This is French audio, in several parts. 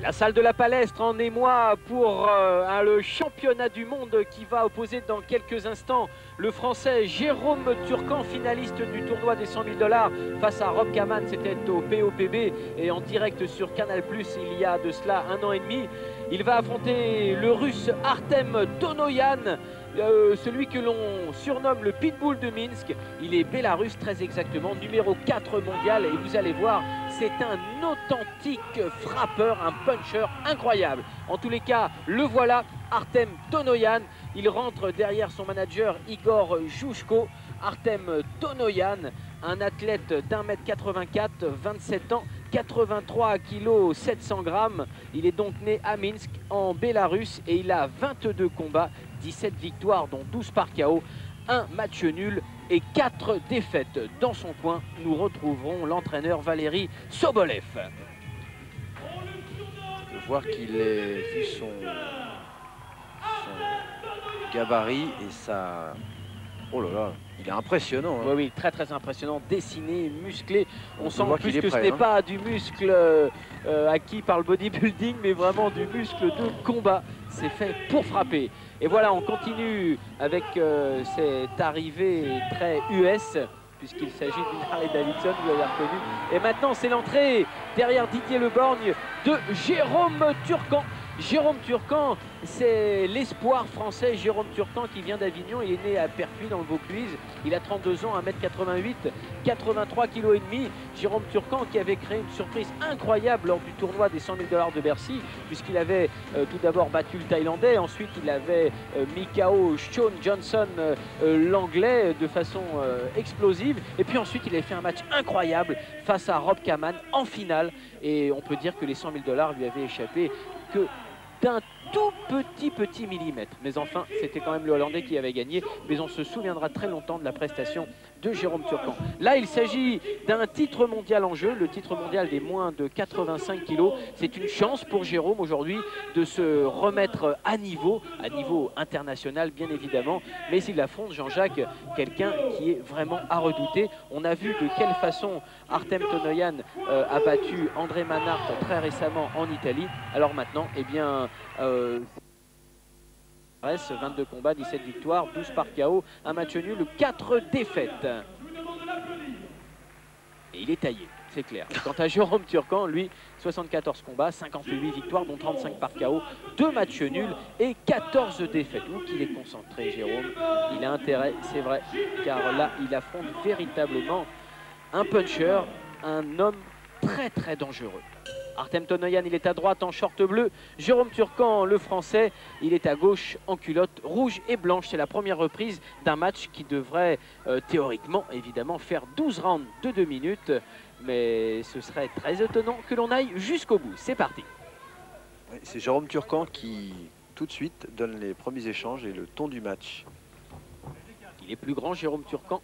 La salle de la Palestre en émoi pour le championnat du monde qui va opposer dans quelques instants le Français Jérôme Turcan, finaliste du tournoi des 100 000 $ face à Rob Kaman. C'était au POPB et en direct sur Canal+ il y a de cela 1 an et demi. Il va affronter le Russe Artem Tonoyan, celui que l'on surnomme le Pitbull de Minsk. Il est bélarusse très exactement, numéro 4 mondial, et vous allez voir, c'est un authentique frappeur, un puncher incroyable. En tous les cas, le voilà, Artem Tonoyan. Il rentre derrière son manager Igor Jouchko. Artem Tonoyan, un athlète d'1,84 m, 27 ans, 83 kg 700 grammes. Il est donc né à Minsk en Bélarus et il a 22 combats, 17 victoires dont 12 par KO, un match nul et 4 défaites. Dans son coin, nous retrouverons l'entraîneur Valérie Sobolev. On peut voir qu'il est vu son gabarit et sa... Oh là là, il est impressionnant. Hein. Oui, oui, très très impressionnant, dessiné, musclé. On sent voit plus qu'il est que prêt, ce n'est hein. pas du muscle acquis par le bodybuilding, mais vraiment du muscle de combat. C'est fait pour frapper. Et voilà, on continue avec cette arrivée très US, puisqu'il s'agit d'une Harley Davidson, vous l'avez reconnu. Et maintenant, c'est l'entrée derrière Didier Le Borgne de Jérôme Turcan. Jérôme Turcan, c'est l'espoir français. Jérôme Turcan qui vient d'Avignon, il est né à Perpuis dans le Vaucluse. Il a 32 ans, 1,88 m, 83 kg et demi. Jérôme Turcan qui avait créé une surprise incroyable lors du tournoi des 100 000 $ de Bercy, puisqu'il avait tout d'abord battu le Thaïlandais, ensuite il avait mis KO Shawn Johnson, l'Anglais, de façon explosive. Et puis ensuite il avait fait un match incroyable face à Rob Kaman en finale. Et on peut dire que les 100 000 $ lui avaient échappé que d'un tout petit millimètre. Mais enfin, c'était quand même le Hollandais qui avait gagné. Mais on se souviendra très longtemps de la prestation de Jérôme Turcan. Là, il s'agit d'un titre mondial en jeu, le titre mondial des moins de 85 kg. C'est une chance pour Jérôme aujourd'hui de se remettre à niveau international, bien évidemment. Mais il affronte, Jean-Jacques, quelqu'un qui est vraiment à redouter. On a vu de quelle façon Artem Tonoyan a battu André Manhart très récemment en Italie. Alors maintenant, eh bien... 22 combats, 17 victoires, 12 par KO, un match nul, 4 défaites. Et il est taillé, c'est clair. Quant à Jérôme Turcan, lui, 74 combats, 58 victoires, dont 35 par KO, 2 matchs nuls et 14 défaites. Donc il est concentré, Jérôme. Il a intérêt, c'est vrai, car là, il affronte véritablement un puncher, un homme très dangereux. Artem Tonoyan, il est à droite en short bleu. Jérôme Turcan, le français, il est à gauche en culotte rouge et blanche. C'est la première reprise d'un match qui devrait théoriquement, évidemment, faire 12 rounds de 2 minutes. Mais ce serait très étonnant que l'on aille jusqu'au bout. C'est parti. C'est Jérôme Turcan qui, tout de suite, donne les premiers échanges et le ton du match. Il est plus grand, Jérôme Turcan.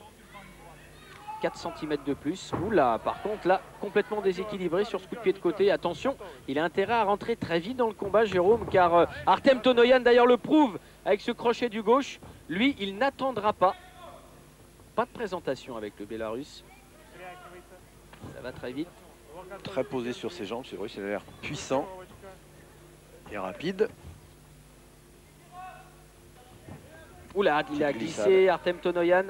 4 cm de plus. Oula, par contre, là, complètement déséquilibré sur ce coup de pied de côté. Attention, il a intérêt à rentrer très vite dans le combat, Jérôme, car Artem Tonoyan, d'ailleurs, le prouve avec ce crochet du gauche. Lui, il n'attendra pas. Pas de présentation avec le Bélarus. Ça va très vite. Très posé sur ses jambes, c'est vrai, il a l'air puissant et rapide. Oula, il a glissé, Artem Tonoyan.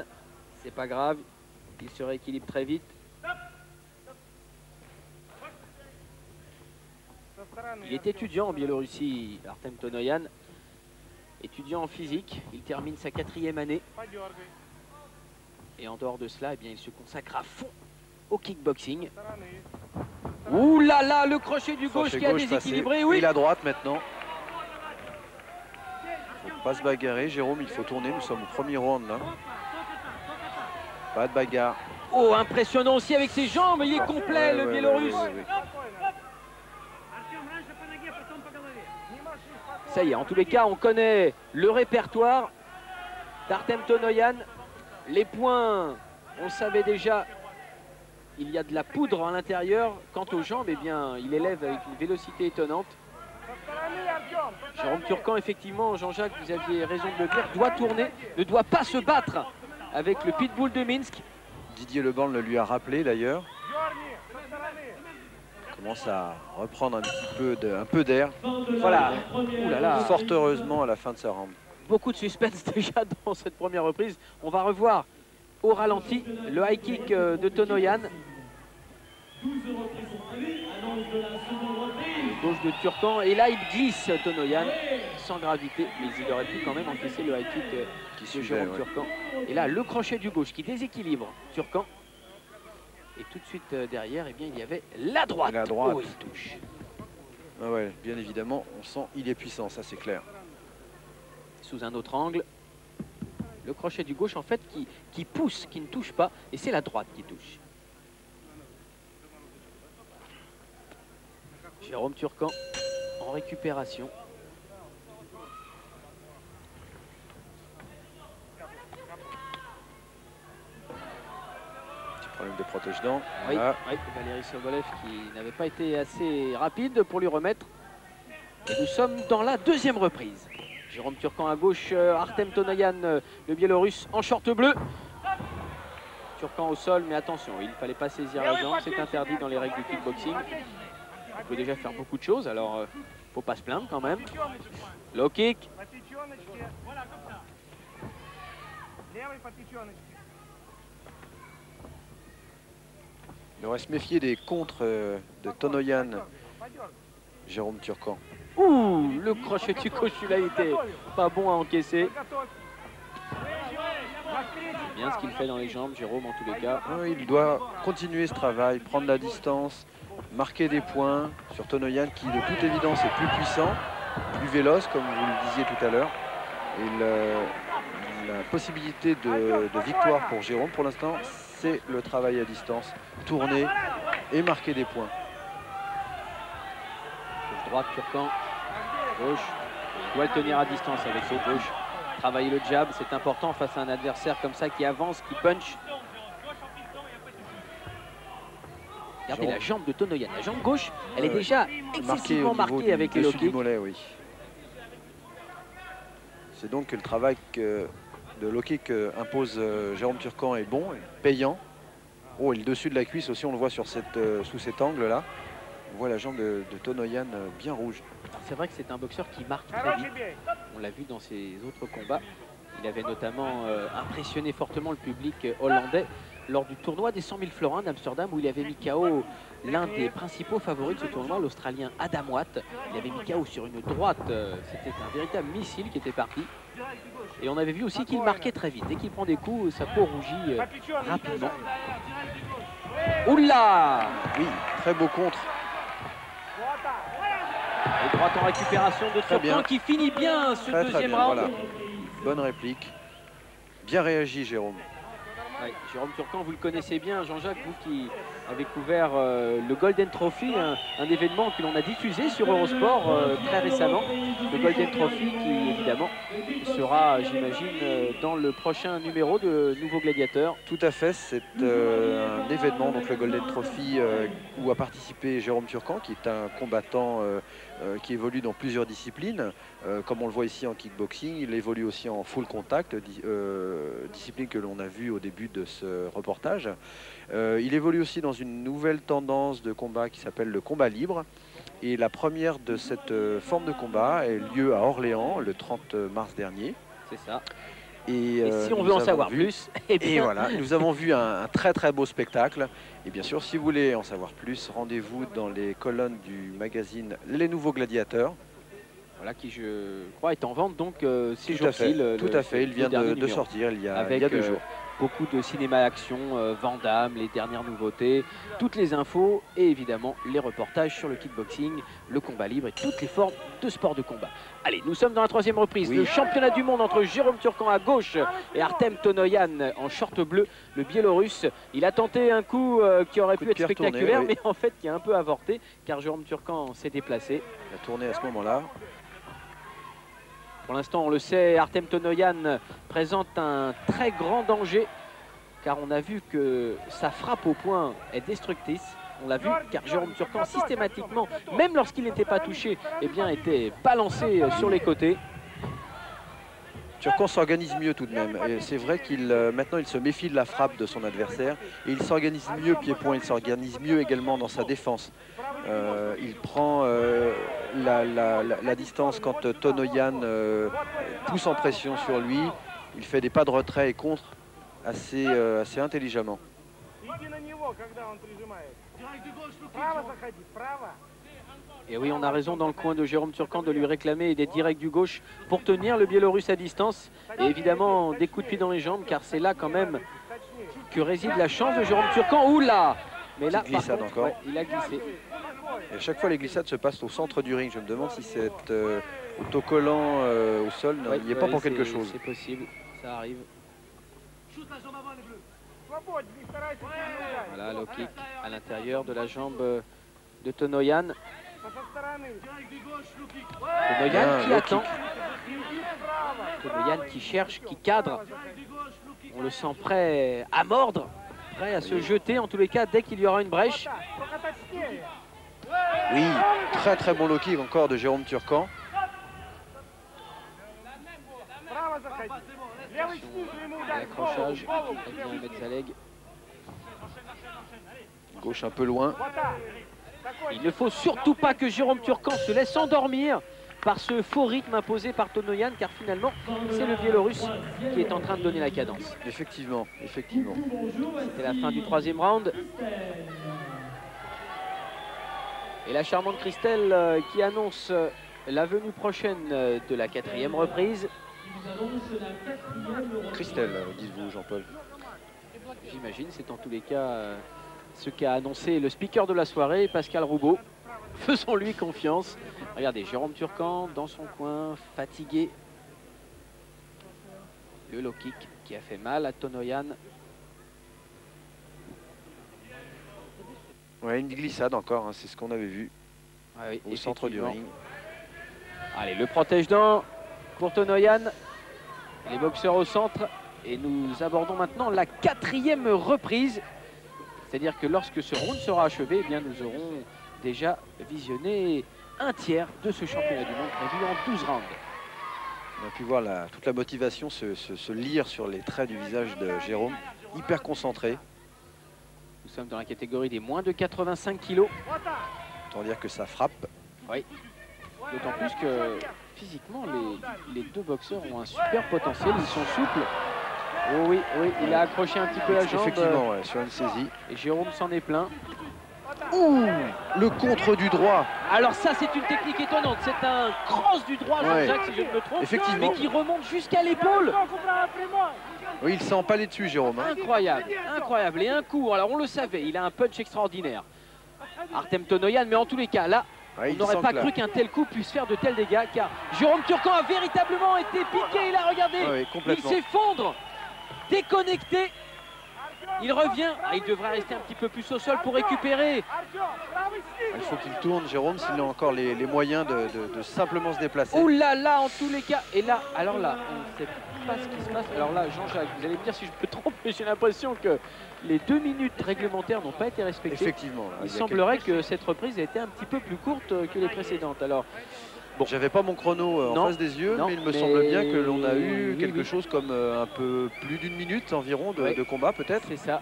C'est pas grave. Il se rééquilibre très vite. Il est étudiant en Biélorussie, Artem Tonoyan. Étudiant en physique. Il termine sa 4e année. Et en dehors de cela, eh bien, il se consacre à fond au kickboxing. Ouh là là, le crochet du gauche qui a déséquilibré. Oui. Il est à droite maintenant. Il ne faut pas se bagarrer, Jérôme, il faut tourner. Nous sommes au 1er round là. Pas de bagarre. Oh, impressionnant aussi avec ses jambes. Il est complet, le Biélorusse. Oui. Ça y est, en tous les cas, on connaît le répertoire d'Artem Tonoyan. Les points, on savait déjà, il y a de la poudre à l'intérieur. Quant aux jambes, eh bien, il élève avec une vélocité étonnante. Jérôme Turcan, effectivement, Jean-Jacques, vous aviez raison de le dire, doit tourner, ne doit pas se battre avec le Pitbull de Minsk. Didier Le Borgne le lui a rappelé d'ailleurs. commence à reprendre un peu d'air. Voilà. Ouh là là. Fort heureusement à la fin de sa round. Beaucoup de suspense déjà dans cette première reprise. On va revoir au ralenti le high kick de Tonoyan. Gauche de Turcan. Et là, il glisse Tonoyan sans gravité. Mais il aurait pu quand même encaisser le high kick de Jérôme Turcan. Et là, le crochet du gauche qui déséquilibre Turcan. Et tout de suite derrière, eh bien, il y avait la droite. La droite. Oh, il touche. Ah ouais, bien évidemment, on sent il est puissant, ça c'est clair. Sous un autre angle. Le crochet du gauche, en fait, qui pousse, qui ne touche pas. Et c'est la droite qui touche. Jérôme Turcan en récupération. Petit problème de protège-dents. Oui, Voilà. oui, Valérie Sobolev qui n'avait pas été assez rapide pour lui remettre. Et nous sommes dans la deuxième reprise. Jérôme Turcan à gauche, Artem Tonoyan, le Biélorusse, en short bleu. Turcan au sol, mais attention, il ne fallait pas saisir la jambe, c'est interdit dans les règles du kickboxing. On peut déjà faire beaucoup de choses, alors faut pas se plaindre quand même. Low kick. Il devrait se méfier des contres de Tonoyan, Jérôme Turcan. Ouh, le crochet du gauche, celui-là, il était pas bon à encaisser. C'est bien ce qu'il fait dans les jambes, Jérôme, en tous les cas. Oui, il doit continuer ce travail, prendre la distance, marquer des points sur Tonoyan qui, de toute évidence, est plus puissant, plus véloce, comme vous le disiez tout à l'heure. Et la possibilité de victoire pour Jérôme, pour l'instant, c'est le travail à distance, tourner et marquer des points. Droite, Turcan, gauche, il doit le tenir à distance avec ses gauches. Travailler le jab, c'est important face à un adversaire comme ça qui avance, qui punch. Regardez la jambe de Tonoyan, la jambe gauche, elle est déjà excessivement marquée avec les low kicks. Oui. C'est donc que le travail de low kick impose Jérôme Turcan est bon, est payant. Oh, et le dessus de la cuisse aussi, on le voit sur sous cet angle-là. On voit la jambe de Tonoyan bien rouge. C'est vrai que c'est un boxeur qui marque très vite. On l'a vu dans ses autres combats. Il avait notamment impressionné fortement le public hollandais lors du tournoi des 100 000 florins d'Amsterdam où il avait mis KO l'un des principaux favoris de ce tournoi, l'Australien Adam Watt. Il avait mis KO sur une droite. C'était un véritable missile qui était parti. Et on avait vu aussi qu'il marquait très vite. Dès qu'il prend des coups, sa peau rougit rapidement. Oula! Oui, très beau contre. Et droite en récupération de Turcan qui finit bien ce deuxième round. Voilà. Bonne réplique. Bien réagi, Jérôme. Ouais, Jérôme Turcan, vous le connaissez bien, Jean-Jacques, vous qui avez couvert le Golden Trophy, un événement que l'on a diffusé sur Eurosport très récemment. Le Golden Trophy qui, évidemment, sera, j'imagine, dans le prochain numéro de Nouveaux Gladiateurs. Tout à fait, c'est un événement, donc le Golden Trophy, où a participé Jérôme Turcan, qui est un combattant qui évolue dans plusieurs disciplines. Comme on le voit ici en kickboxing, il évolue aussi en full contact, discipline que l'on a vue au début de ce reportage. Il évolue aussi dans une nouvelle tendance de combat qui s'appelle le combat libre. Et la première de cette forme de combat a eu lieu à Orléans le 30 mars dernier. C'est ça. Et si on veut en savoir plus, et voilà, nous avons vu un très très beau spectacle. Et bien sûr, si vous voulez en savoir plus, rendez-vous dans les colonnes du magazine Les Nouveaux Gladiateurs. Voilà, qui je crois est en vente donc ces jours-ci. Tout à fait, il vient de sortir il y a 2 jours. Beaucoup de cinéma action, Van Damme, les dernières nouveautés, toutes les infos et évidemment les reportages sur le kickboxing, le combat libre et toutes les formes de sport de combat. Allez, nous sommes dans la troisième reprise. Oui. Le championnat du monde entre Jérôme Turcan à gauche et Artem Tonoyan en short bleu, le Biélorusse. Il a tenté un coup qui aurait pu être spectaculaire, tourné, oui. Mais en fait qui a un peu avorté car Jérôme Turcan s'est déplacé. Il a tourné à ce moment-là. Pour l'instant, on le sait, Artem Tonoyan présente un très grand danger car on a vu que sa frappe au poing est destructrice. On l'a vu car Jérôme Turcan systématiquement, même lorsqu'il n'était pas touché, eh bien, était balancé sur les côtés. Turcan s'organise mieux tout de même. C'est vrai qu'il maintenant il se méfie de la frappe de son adversaire et il s'organise mieux pied-point, il s'organise mieux également dans sa défense. Il prend la distance quand Tonoyan pousse en pression sur lui. Il fait des pas de retrait et contre assez intelligemment. Et oui, on a raison dans le coin de Jérôme Turcan de lui réclamer des directs du gauche pour tenir le Biélorusse à distance. Et évidemment, des coups de pied dans les jambes, car c'est là quand même que réside la chance de Jérôme Turcan. Oula! Mais là, par contre, encore. Ouais, il a glissé. Et à chaque fois, les glissades se passent au centre du ring. Je me demande si c'est autocollant au sol. Non, il n'y est pas pour quelque chose. C'est possible, ça arrive. Voilà, low kick à l'intérieur de la jambe de Tonoyan. Tonoyan qui attend. Tonoyan qui cherche, qui cadre. On le sent prêt à mordre, prêt à se jeter en tous les cas dès qu'il y aura une brèche. Oui, très très bon low kick encore de Jérôme Turcan. L'accrochage avec Metzaleg. Gauche un peu loin. Il ne faut surtout pas que Jérôme Turcan se laisse endormir par ce faux rythme imposé par Tonoyan, car finalement c'est le Biélorusse qui est en train de donner la cadence. Effectivement, effectivement. C'était la fin du troisième round. Et la charmante Christelle qui annonce la venue prochaine de la 4e reprise. Christelle, dites-vous Jean-Paul. J'imagine, c'est en tous les cas ce qu'a annoncé le speaker de la soirée, Pascal Roubaud. Faisons-lui confiance. Regardez, Jérôme Turcan dans son coin, fatigué. Le low kick qui a fait mal à Tonoyan. Ouais, une glissade encore, hein, c'est ce qu'on avait vu Oui, au centre du ring. Allez, le protège-dents pour Tonoyan. Les boxeurs au centre. Et nous abordons maintenant la 4e reprise. C'est-à-dire que lorsque ce round sera achevé, eh bien, nous aurons déjà visionné un tiers de ce championnat du monde prévu en 12 rounds. On a pu voir toute la motivation se lire sur les traits du visage de Jérôme, hyper concentré. Nous sommes dans la catégorie des moins de 85 kilos. Autant dire que ça frappe. Oui. D'autant plus que physiquement, les deux boxeurs ont un super potentiel. Ils sont souples. Oh oui, oui, il a accroché un petit peu la jambe. Effectivement, ouais, sur une saisie. Et Jérôme s'en est plein. Ouh, le contre du droit. Alors ça, c'est une technique étonnante. C'est un cross du droit, Jean-Jacques, si je ne me trompe. Effectivement. Mais qui remonte jusqu'à l'épaule. Oui, il s'est empalé dessus, Jérôme. Hein. Incroyable, incroyable. Et un coup, alors on le savait, il a un punch extraordinaire. Artem Tonoyan, mais en tous les cas, là, ouais, on n'aurait pas cru qu'un tel coup puisse faire de tels dégâts, car Jérôme Turcan a véritablement été piqué. Il a regardé, il s'effondre, déconnecté. Il revient, il devrait rester un petit peu plus au sol pour récupérer. Il faut qu'il tourne, Jérôme, s'il a encore les moyens de simplement se déplacer. Ouh là là, en tous les cas. Et là, alors là, on ne sait pas ce qui se passe. Alors là, Jean-Jacques, vous allez me dire si je me trompe, mais j'ai l'impression que les 2 minutes réglementaires n'ont pas été respectées. Effectivement. Il semblerait que cette reprise ait été un petit peu plus courte que les précédentes. Alors, bon. J'avais pas mon chrono en face des yeux, mais il me semble bien que l'on a eu quelque chose comme un peu plus d'1 minute environ de combat peut-être. C'est ça.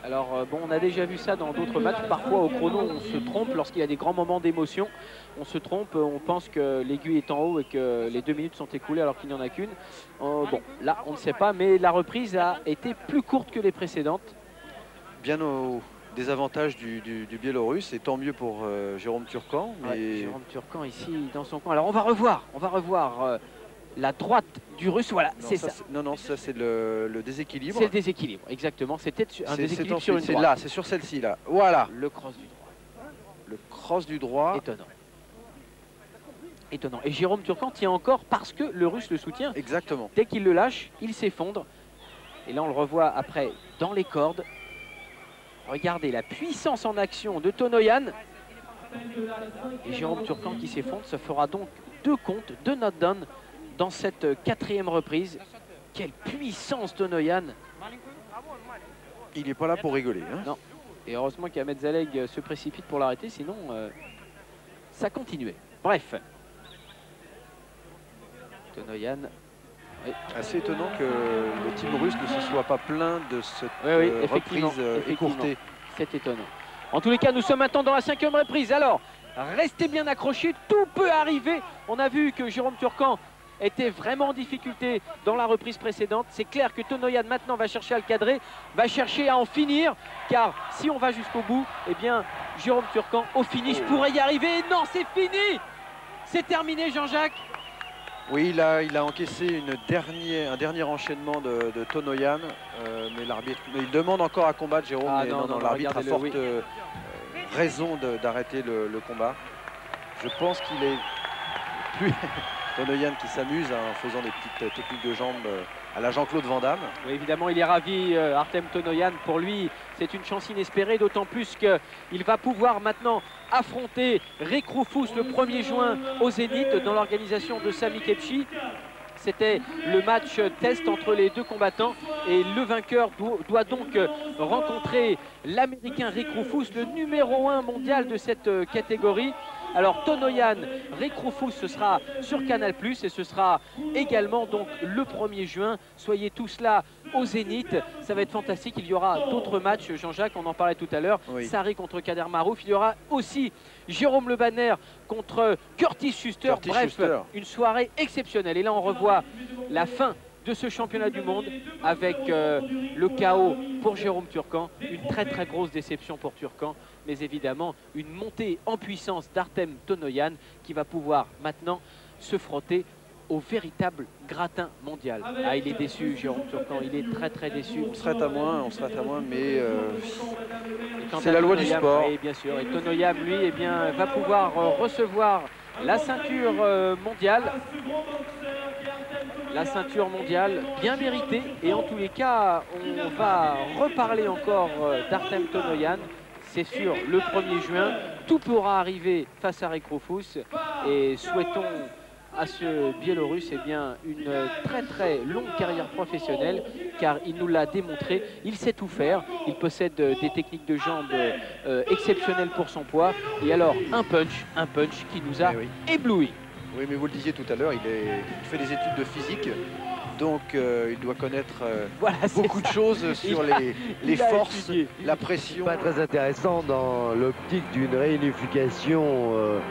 Alors bon, on a déjà vu ça dans d'autres matchs. Parfois au chrono, on se trompe lorsqu'il y a des grands moments d'émotion. On se trompe, on pense que l'aiguille est en haut et que les 2 minutes sont écoulées alors qu'il n'y en a qu'une. Bon, là, on ne sait pas, mais la reprise a été plus courte que les précédentes. Bien au désavantage du Biélorusse, et tant mieux pour Jérôme Turcan. Mais... Ouais, Jérôme Turcan ici dans son coin. Alors on va revoir la droite du Russe, voilà, c'est ça. Non, ça c'est le déséquilibre. C'est le déséquilibre, exactement. C'était un déséquilibre sur une droite. C'est là, c'est sur celle-ci là. Voilà. Le cross du droit. Le cross du droit. Étonnant. Étonnant. Et Jérôme Turcan tient encore parce que le Russe le soutient. Exactement. Dès qu'il le lâche, il s'effondre. Et là, on le revoit après dans les cordes. Regardez la puissance en action de Tonoyan. Et Jérôme Turcan qui s'effondre. Ça fera donc 2 comptes, 2 knockdowns dans cette 4e reprise. Quelle puissance Tonoyan. Il n'est pas là pour rigoler. Hein. Non. Et heureusement qu'Ahmed Zaleg se précipite pour l'arrêter, sinon ça continuait. Bref. Tonoyan Assez étonnant que le team russe ne se soit pas plaint de cette effectivement, reprise écourtée. C'est étonnant. En tous les cas, nous sommes maintenant dans la 5e reprise. Alors, restez bien accrochés, tout peut arriver. On a vu que Jérôme Turcan était vraiment en difficulté dans la reprise précédente. C'est clair que Tonoyan maintenant va chercher à le cadrer, va chercher à en finir, car si on va jusqu'au bout, eh bien Jérôme Turcan au finish pourrait y arriver. Et non, c'est fini, c'est terminé, Jean-Jacques. Oui, il a encaissé un dernier enchaînement de Tonoyan, mais l'arbitre, il demande encore à combattre Jérôme. Ah mais non, l'arbitre a forte raison d'arrêter le combat. Je pense qu'il est plus Tonoyan qui s'amuse en faisant des petites techniques de jambes à la Jean-Claude Van Damme. Oui, évidemment, il est ravi, Artem Tonoyan. Pour lui, c'est une chance inespérée, d'autant plus qu'il va pouvoir maintenant affronter Rick Rufus le 1er juin au Zénith dans l'organisation de Sami Khedji. C'était le match test entre les deux combattants et le vainqueur doit donc rencontrer l'Américain Rick Rufus, le numéro 1 mondial de cette catégorie. Alors Tonoyan, Rick Rufus, ce sera sur Canal+, et ce sera également donc le 1er juin. Soyez tous là au Zénith, ça va être fantastique. Il y aura d'autres matchs, Jean-Jacques, on en parlait tout à l'heure. Oui. Sarri contre Kader Marouf. Il y aura aussi Jérôme Le Banner contre Curtis Schuster. Bref, une soirée exceptionnelle. Et là, on revoit la fin de ce championnat du monde avec le chaos pour Jérôme Turcan. Une très très grosse déception pour Turcan, mais évidemment une montée en puissance d'Artem Tonoyan qui va pouvoir maintenant se frotter au véritable gratin mondial. Ah, il est déçu, Jérôme Turcan, il est très très déçu. On serait à moins, mais c'est la loi du sport. Oui, bien sûr. Et Tonoyan, lui, eh bien, va pouvoir recevoir la ceinture mondiale. La ceinture mondiale bien méritée. Et en tous les cas, on va reparler encore d'Artem Tonoyan. C'est sûr, le 1er juin, tout pourra arriver face à Rick Rufus. Et souhaitons à ce Biélorusse une très très longue carrière professionnelle, car il nous l'a démontré, il sait tout faire, il possède des techniques de jambes exceptionnelles pour son poids, et alors un punch qui nous a éblouis. Oui, mais vous le disiez tout à l'heure, il fait des études de physique, donc il doit connaître beaucoup de choses sur les forces, la pression. Pas très intéressant dans l'optique d'une réunification